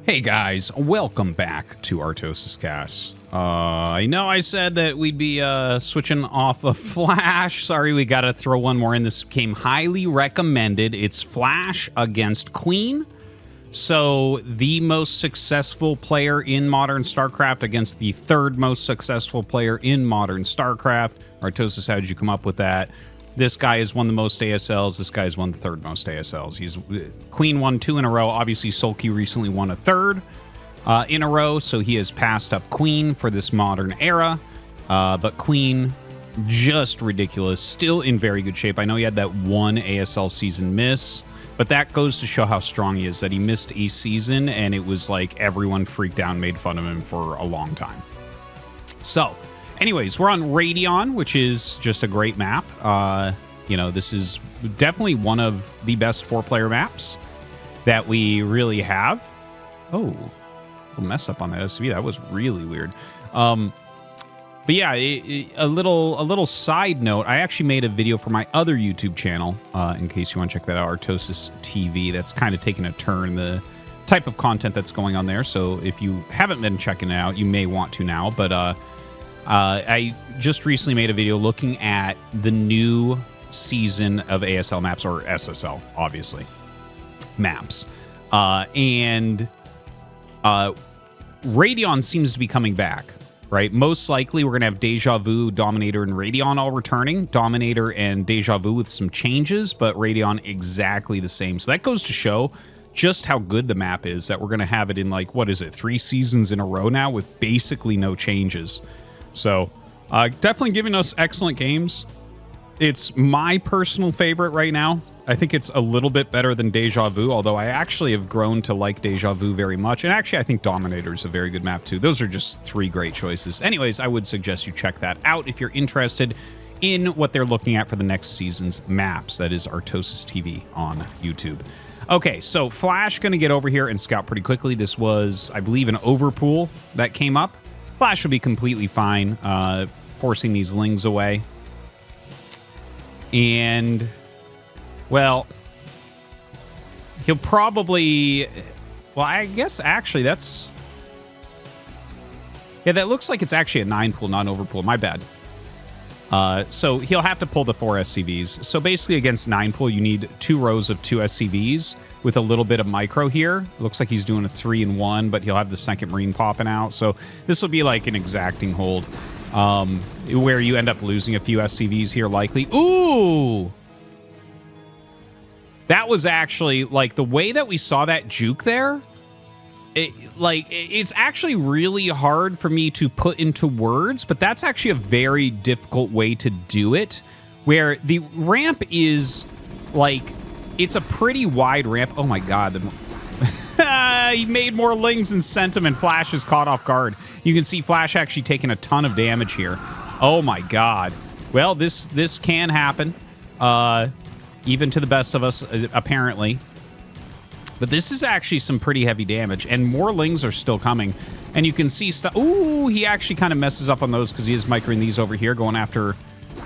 Hey guys, welcome back to ArtosisCasts. I know I said that we'd be switching off of Flash. Sorry, we gotta throw one more in. This came highly recommended. It's Flash against Queen. So the most successful player in modern StarCraft against the third most successful player in modern StarCraft. Artosis, how did you come up with that? This guy has won the most ASLs. This guy's won the third most ASLs. Queen won 2 in a row. Obviously, Sulky recently won a third in a row, so he has passed up Queen for this modern era. But Queen, just ridiculous. Still in very good shape. I know he had that one ASL season miss, but that goes to show how strong he is, that he missed a season, and it was like everyone freaked out and made fun of him for a long time. So, anyways, we're on Radeon, which is just a great map. You know, this is definitely one of the best 4-player maps that we really have. Oh, a mess up on that SV. That was really weird. But yeah, a little side note. I actually made a video for my other YouTube channel, in case you want to check that out, Artosis TV. That's kind of taking a turn, the type of content that's going on there. So if you haven't been checking it out, you may want to now. But I just recently made a video looking at the new season of ASL maps, or SSL, obviously, maps. And Radeon seems to be coming back, right? Most likely we're going to have Deja Vu, Dominator, and Radeon all returning. Dominator and Deja Vu with some changes, but Radeon exactly the same. So that goes to show just how good the map is, that we're going to have it in, like, what is it, 3 seasons in a row now with basically no changes. So, definitely giving us excellent games. It's my personal favorite right now. I think it's a little bit better than Deja Vu, although I actually have grown to like Deja Vu very much. And actually, I think Dominator is a very good map, too. Those are just 3 great choices. Anyways, I would suggest you check that out if you're interested in what they're looking at for the next season's maps. That is Artosis TV on YouTube. Okay, so Flash going to get over here and scout pretty quickly. This was, I believe, an overpool that came up. Flash will be completely fine, forcing these lings away. And, well, he'll probably... Well, I guess, actually, that's... Yeah, that looks like it's actually a 9 pool, not an overpool. My bad. So he'll have to pull the 4 SCVs. So basically, against 9 pool, you need 2 rows of 2 SCVs with a little bit of micro here. It looks like he's doing a 3-in-1, but he'll have the second Marine popping out. So this will be like an exacting hold, where you end up losing a few SCVs here, likely. Ooh! That was actually, like, the way that we saw that juke there, it's actually really hard for me to put into words, but that's actually a very difficult way to do it, where the ramp is, like, it's a pretty wide ramp. Oh my god. He made more lings and sent him, and Flash is caught off guard. You can see Flash actually taking a ton of damage here. Oh my god. Well, this can happen, even to the best of us, apparently. But this is actually some pretty heavy damage, and more lings are still coming. And you can see stuff. Ooh, he actually kind of messes up on those because he is microing these over here, going after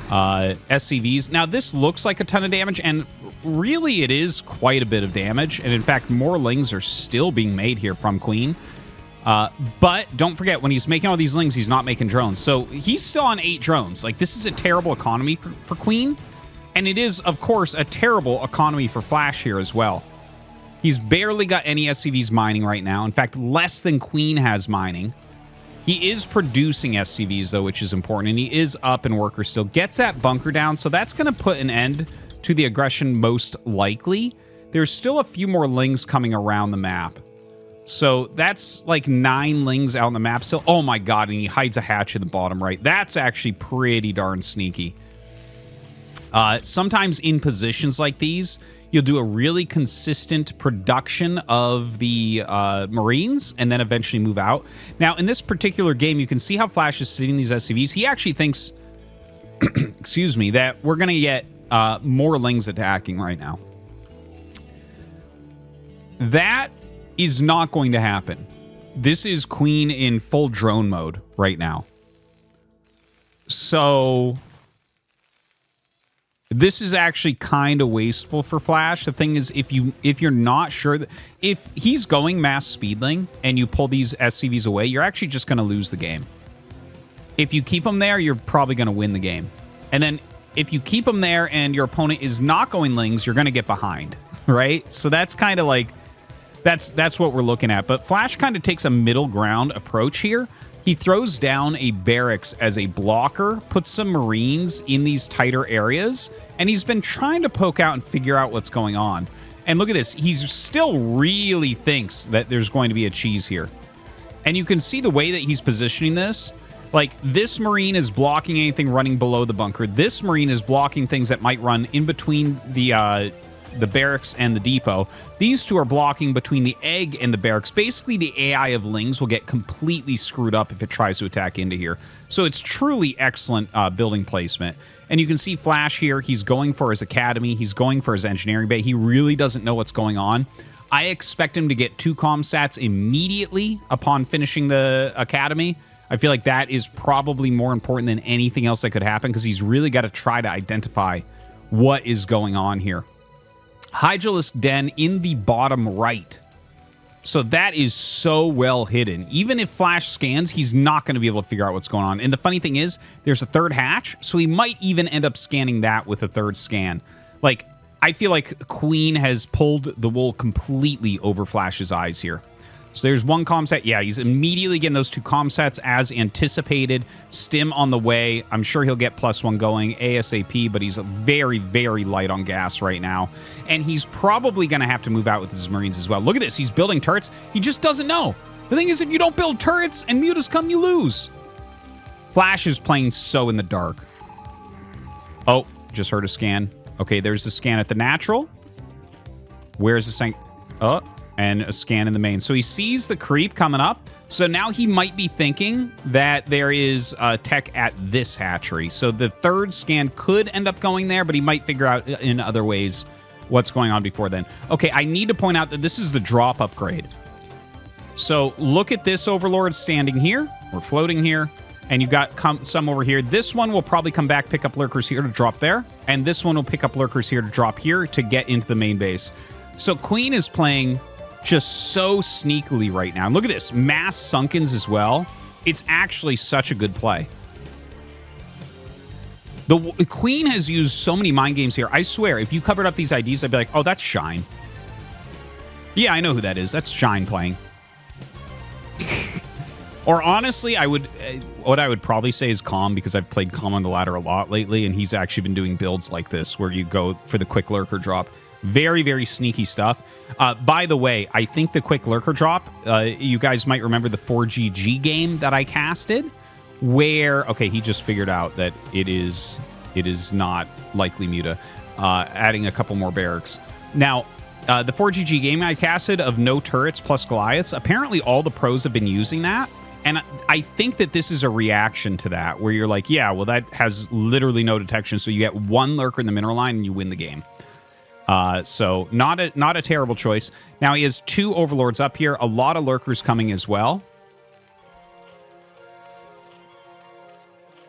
SCVs. Now, this looks like a ton of damage, and really it is quite a bit of damage. And in fact, more lings are still being made here from Queen. But don't forget, when he's making all these lings, he's not making drones. So he's still on 8 drones. Like, this is a terrible economy for Queen. And it is, of course, a terrible economy for Flash here as well. He's barely got any SCVs mining right now. In fact, less than Queen has mining. He is producing SCVs, though, which is important. And he is up in worker still. Gets that bunker down. So that's going to put an end to the aggression most likely. There's still a few more lings coming around the map. So that's like 9 lings out on the map still. Oh, my god. And he hides a hatch in the bottom right. That's actually pretty darn sneaky. Sometimes in positions like these, you'll do a really consistent production of the Marines and then eventually move out. Now, in this particular game, you can see how Flash is sitting these SCVs. He actually thinks, excuse me, that we're going to get more lings attacking right now. That is not going to happen. This is Queen in full drone mode right now. So This is actually kind of wasteful for Flash. The thing is, if you're not sure that if he's going mass speedling and you pull these SCVs away, you're actually just going to lose the game. If you keep them there, you're probably going to win the game. And then if you keep them there and your opponent is not going lings, you're going to get behind, right? So that's kind of like that's what we're looking at. But Flash kind of takes a middle ground approach here. He throws down a barracks as a blocker, puts some Marines in these tighter areas, and he's been trying to poke out and figure out what's going on. And look at this. He still really thinks that there's going to be a cheese here. And you can see the way that he's positioning this. Like, this Marine is blocking anything running below the bunker. This Marine is blocking things that might run in between the barracks and the depot. These two are blocking between the egg and the barracks. Basically, the AI of Lings will get completely screwed up if it tries to attack into here. So it's truly excellent building placement. And you can see Flash here. He's going for his academy. He's going for his engineering bay. He really doesn't know what's going on. I expect him to get 2 comsats immediately upon finishing the academy. I feel like that is probably more important than anything else that could happen because he's really got to try to identify what is going on here. Hydralisk Den in the bottom right. So that is so well hidden. Even if Flash scans, he's not going to be able to figure out what's going on. And the funny thing is, there's a third hatch, so he might even end up scanning that with a third scan. Like, I feel like Queen has pulled the wool completely over Flash's eyes here. So there's 1 comsat. Yeah, he's immediately getting those 2 comsats as anticipated. Stim on the way. I'm sure he'll get +1 going ASAP, but he's very, very light on gas right now. And he's probably going to have to move out with his Marines as well. Look at this. He's building turrets. He just doesn't know. The thing is, if you don't build turrets and mutas come, you lose. Flash is playing so in the dark. Oh, just heard a scan. Okay, there's the scan at the natural. Where's the scan? Oh. And a scan in the main. So he sees the creep coming up. So now he might be thinking that there is tech at this hatchery. So the third scan could end up going there, but he might figure out in other ways what's going on before then. Okay, I need to point out that this is the drop upgrade. So look at this Overlord standing here. We're floating here. And you've got some over here. This one will probably come back, pick up lurkers here to drop there. And this one will pick up lurkers here to drop here to get into the main base. So Queen is playing just so sneakily right now. And look at this. Mass Sunkens as well. It's actually such a good play. The Queen has used so many mind games here. I swear, if you covered up these IDs, I'd be like, oh, that's Shine. Yeah, I know who that is. That's Shine playing. Or honestly, what I would probably say is Calm, because I've played Calm on the ladder a lot lately, and he's actually been doing builds like this where you go for the quick lurker drop. Very, very sneaky stuff. By the way, I think the quick lurker drop, you guys might remember the 4GG game that I casted, where, okay, he just figured out that it is not likely muta, adding a couple more barracks. Now, the 4GG game I casted of no turrets plus Goliaths, apparently all the pros have been using that. And I think that this is a reaction to that, where you're like, yeah, well, that has literally no detection, so you get 1 lurker in the mineral line and you win the game. So not a terrible choice. Now he has 2 overlords up here. A lot of lurkers coming as well.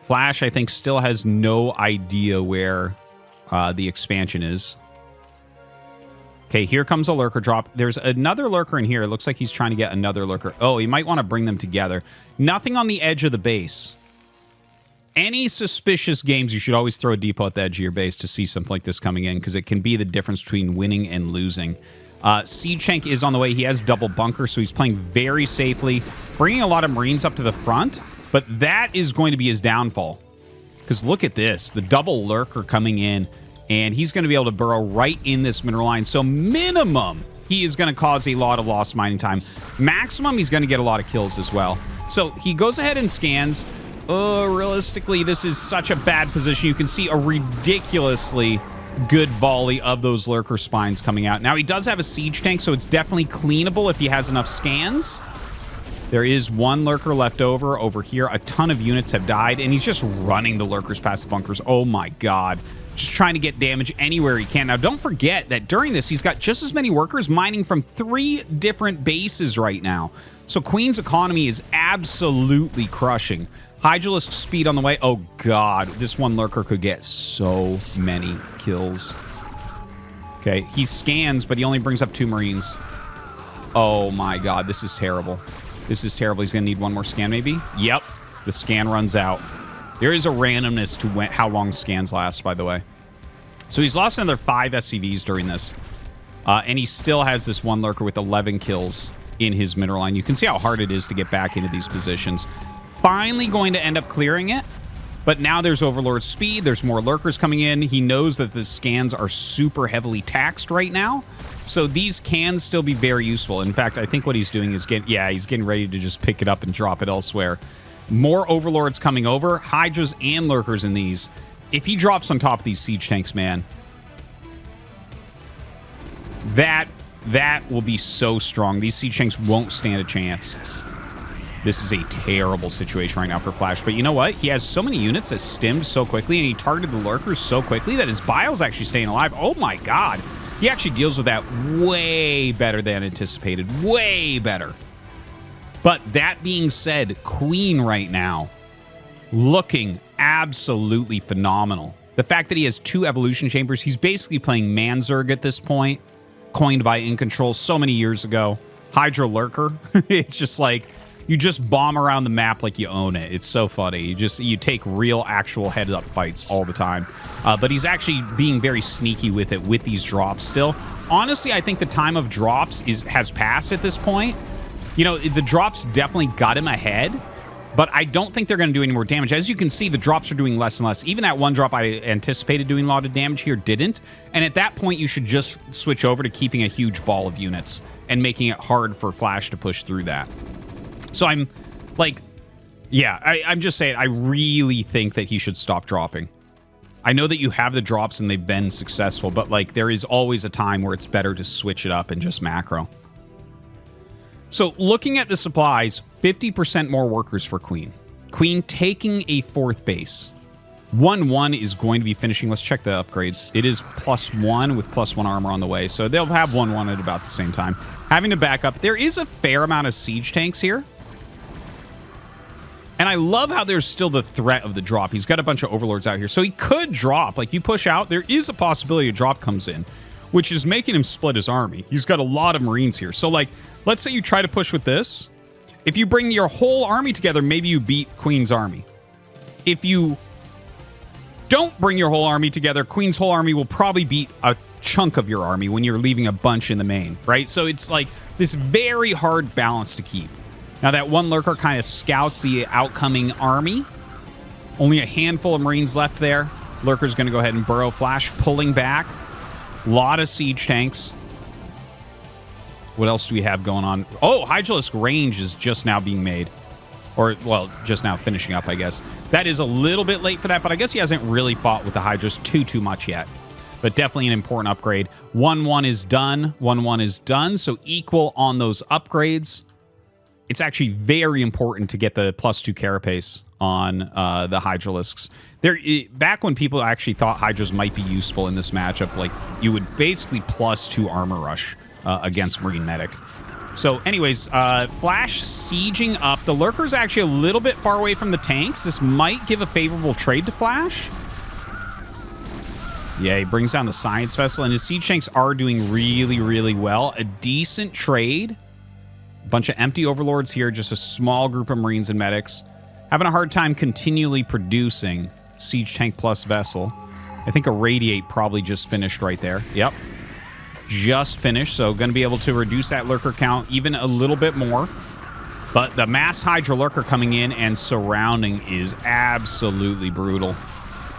Flash, I think, still has no idea where the expansion is. Okay, here comes a lurker drop. There's another lurker in here. It looks like he's trying to get another lurker. Oh, he might want to bring them together. Nothing on the edge of the base. Any suspicious games, you should always throw a depot at the edge of your base to see something like this coming in, because it can be the difference between winning and losing. Siege Tank is on the way. He has double bunker, so he's playing very safely, bringing a lot of Marines up to the front, but that is going to be his downfall. Because look at this, the double lurker coming in, and he's going to be able to burrow right in this mineral line. So minimum, he is going to cause a lot of lost mining time. Maximum, he's going to get a lot of kills as well. So he goes ahead and scans. Realistically, this is such a bad position. You can see a ridiculously good volley of those lurker spines coming out. Now, he does have a siege tank, so it's definitely cleanable if he has enough scans. There is 1 lurker left over here. A ton of units have died, and he's just running the lurkers past the bunkers. Oh my god. Just trying to get damage anywhere he can. Now, don't forget that during this, he's got just as many workers mining from 3 different bases right now. So Queen's economy is absolutely crushing. Hydralisk speed on the way. Oh, God. This one lurker could get so many kills. Okay, he scans, but he only brings up 2 Marines. Oh, my God. This is terrible. This is terrible. He's going to need one more scan, maybe? Yep. The scan runs out. There is a randomness to how long scans last, by the way. So he's lost another 5 SCVs during this. And he still has this one lurker with 11 kills in his middle line. You can see how hard it is to get back into these positions. Finally going to end up clearing it. But now there's Overlord speed. There's more lurkers coming in. He knows that the scans are super heavily taxed right now. So these can still be very useful. In fact, I think what he's doing is he's getting ready to just pick it up and drop it elsewhere. More Overlords coming over. Hydras and lurkers in these. If he drops on top of these siege tanks, man, that will be so strong. These siege tanks won't stand a chance. This is a terrible situation right now for Flash. But you know what? He has so many units that stemmed so quickly, and he targeted the lurkers so quickly that his bio's actually staying alive. Oh my God. He actually deals with that way better than anticipated. Way better. But that being said, Queen right now, looking absolutely phenomenal. The fact that he has 2 evolution chambers, he's basically playing Manzurg at this point, coined by In Control so many years ago. Hydra Lurker. It's just like, you just bomb around the map like you own it. It's so funny. You take real, actual head-up fights all the time. But he's actually being very sneaky with it with these drops still. Honestly, I think the time of drops has passed at this point. You know, the drops definitely got him ahead, but I don't think they're going to do any more damage. As you can see, the drops are doing less and less. Even that one drop I anticipated doing a lot of damage here didn't. And at that point, you should just switch over to keeping a huge ball of units and making it hard for Flash to push through that. So I'm like, yeah, I'm just saying, I really think that he should stop dropping. I know that you have the drops and they've been successful, but like there is always a time where it's better to switch it up and just macro. So looking at the supplies, 50% more workers for Queen. Queen taking a 4th base. 1-1 is going to be finishing. Let's check the upgrades. It is +1 with +1 armor on the way. So they'll have 1-1 at about the same time. Having to back up. There is a fair amount of siege tanks here. And I love how there's still the threat of the drop. He's got a bunch of overlords out here. So he could drop. Like you push out, there is a possibility a drop comes in, which is making him split his army. He's got a lot of Marines here. So like, let's say you try to push with this. If you bring your whole army together, maybe you beat Queen's army. If you don't bring your whole army together, Queen's whole army will probably beat a chunk of your army when you're leaving a bunch in the main, right? So it's like this very hard balance to keep. Now that one lurker kind of scouts the outcoming army. Only a handful of Marines left there. Lurker's going to go ahead and burrow. Flash pulling back. A lot of siege tanks. What else do we have going on? Oh, Hydralisk range is just now being made. Or, well, just now finishing up, I guess. That is a little bit late for that, but I guess he hasn't really fought with the Hydras too much yet. But definitely an important upgrade. 1-1 is done. 1-1 is done, so equal on those upgrades. It's actually very important to get the +2 carapace on the Hydralisks. Back when people actually thought Hydras might be useful in this matchup, like you would basically +2 armor rush against Marine Medic. So anyways, Flash sieging up. The Lurker's actually a little bit far away from the tanks. This might give a favorable trade to Flash. Yeah, he brings down the Science Vessel, and his siege tanks are doing really, really well. A decent trade. A bunch of empty Overlords here, just a small group of Marines and Medics. Having a hard time continually producing siege tank plus vessel. I think a Radiate probably just finished right there. Yep. Just finished, so going to be able to reduce that Lurker count even a little bit more. But the mass Hydra Lurker coming in and surrounding is absolutely brutal.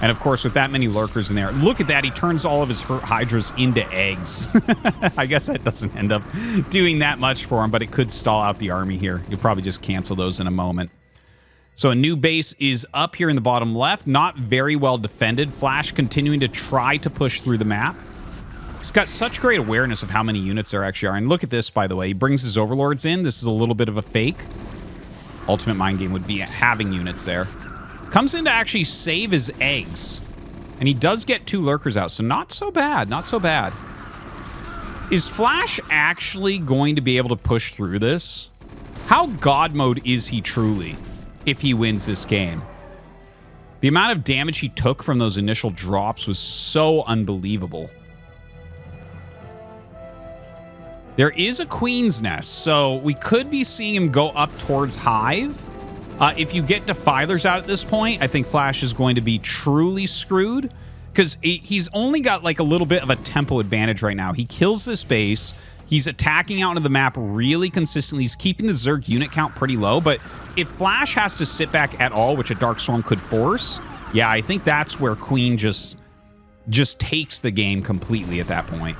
And of course, with that many Lurkers in there, look at that. He turns all of his Hydras into eggs. I guess that doesn't end up doing that much for him, but it could stall out the army here. You'll probably just cancel those in a moment. So a new base is up here in the bottom left. Not very well defended. Flash continuing to try to push through the map. He's got such great awareness of how many units there actually are. And look at this, by the way. He brings his Overlords in. This is a little bit of a fake. Ultimate Mind Game would be having units there. Comes in to actually save his eggs. And he does get 2 Lurkers out, so not so bad. Not so bad. Is Flash actually going to be able to push through this? How God mode is he truly? if he wins this game. The amount of damage he took from those initial drops was so unbelievable. There is a Queen's Nest, so we could be seeing him go up towards Hive. If you get Defilers out at this point, I think Flash is going to be truly screwed, because he's only got like a little bit of a tempo advantage right now. He kills this base. He's attacking out into the map really consistently. He's keeping the Zerg unit count pretty low, but if Flash has to sit back at all, which a Dark Storm could force, yeah, I think that's where Queen just takes the game completely at that point.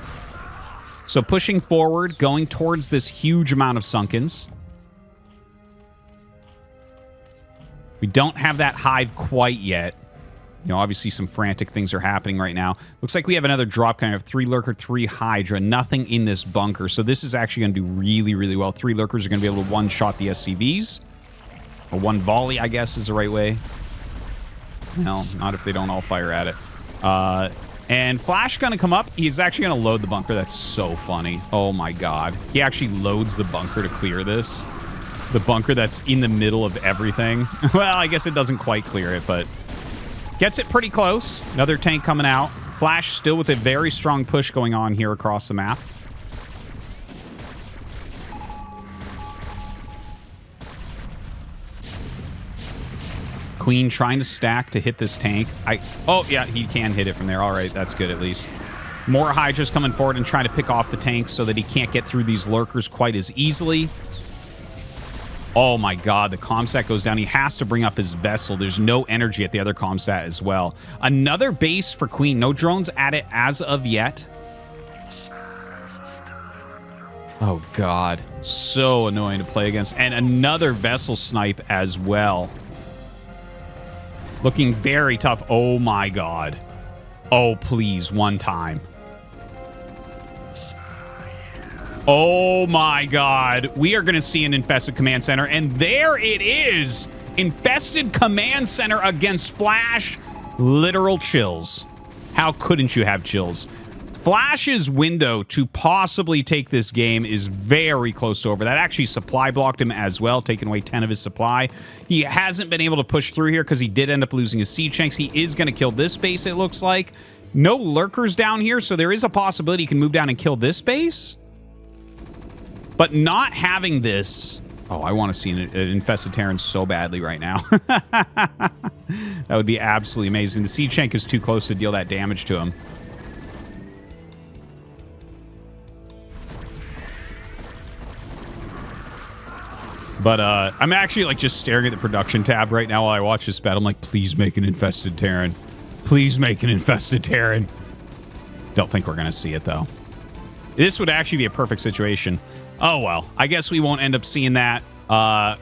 So pushing forward, going towards this huge amount of Sunkens. We don't have that Hive quite yet. You know, obviously some frantic things are happening right now. Looks like we have another drop kind of 3 Lurker, 3 Hydra. Nothing in this bunker. So this is actually going to do really, really well. 3 Lurkers are going to be able to one-shot the SCVs. Or one volley, I guess, is the right way. No, not if they don't all fire at it. And Flash going to come up. He's actually going to load the bunker. That's so funny. Oh, my God. He actually loads the bunker to clear this. The bunker that's in the middle of everything. Well, I guess it doesn't quite clear it, but gets it pretty close. Another tank coming out. Flash still with a very strong push going on here across the map. Queen trying to stack to hit this tank. Oh, yeah, he can hit it from there. All right, that's good at least. More Hydras coming forward and trying to pick off the tanks so that he can't get through these Lurkers quite as easily. Oh my God, the comstat goes down. He has to bring up his vessel. There's no energy at the other comstat as well. Another base for Queen. No drones at it as of yet. Oh God, so annoying to play against. And another vessel snipe as well. Looking very tough. Oh my God. Oh, please, one time. Oh my God. We are going to see an Infested Command Center, and there it is. Infested Command Center against Flash. Literal chills. How couldn't you have chills? Flash's window to possibly take this game is very close to over. That actually supply blocked him as well, taking away 10 of his supply. He hasn't been able to push through here because he did end up losing his siege tanks. He is going to kill this base, it looks like. No Lurkers down here, so there is a possibility he can move down and kill this base. But not having this... Oh, I want to see an Infested Terran so badly right now. That would be absolutely amazing. The siege tank is too close to deal that damage to him. But I'm actually like just staring at the production tab right now while I watch this battle. I'm like, please make an Infested Terran. Please make an Infested Terran. Don't think we're going to see it, though. This would actually be a perfect situation. Oh, well. I guess we won't end up seeing that.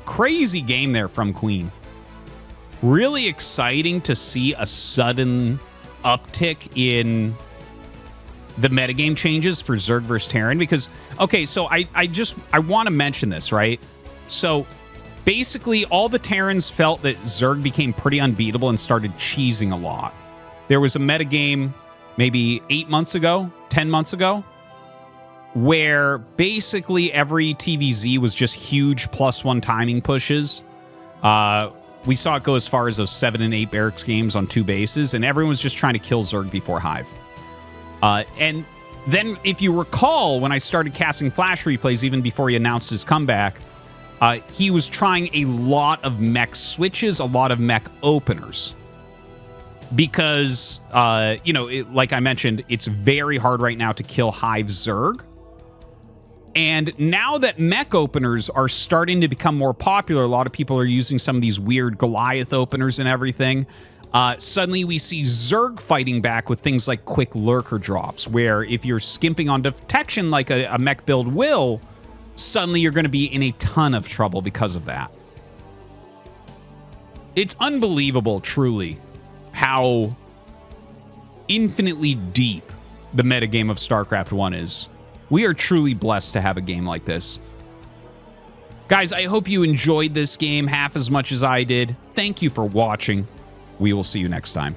Crazy game there from Queen. Really exciting to see a sudden uptick in the metagame changes for Zerg vs. Terran. Because, okay, so I want to mention this, right? So, basically, all the Terrans felt that Zerg became pretty unbeatable and started cheesing a lot. There was a metagame maybe 8 months ago, 10 months ago, where basically every TVZ was just huge +1 timing pushes. We saw it go as far as those 7 and 8 barracks games on 2 bases, and everyone was just trying to kill Zerg before Hive. And then, if you recall, when I started casting Flash replays, even before he announced his comeback, he was trying a lot of mech switches, a lot of mech openers. Because, you know, like I mentioned, it's very hard right now to kill Hive Zerg. And now that mech openers are starting to become more popular, a lot of people are using some of these weird Goliath openers and everything. Suddenly we see Zerg fighting back with things like quick lurker drops, where if you're skimping on detection like a mech build will, suddenly you're going to be in a ton of trouble because of that. It's unbelievable, truly, how infinitely deep the metagame of StarCraft 1 is. We are truly blessed to have a game like this. Guys, I hope you enjoyed this game half as much as I did. Thank you for watching. We will see you next time.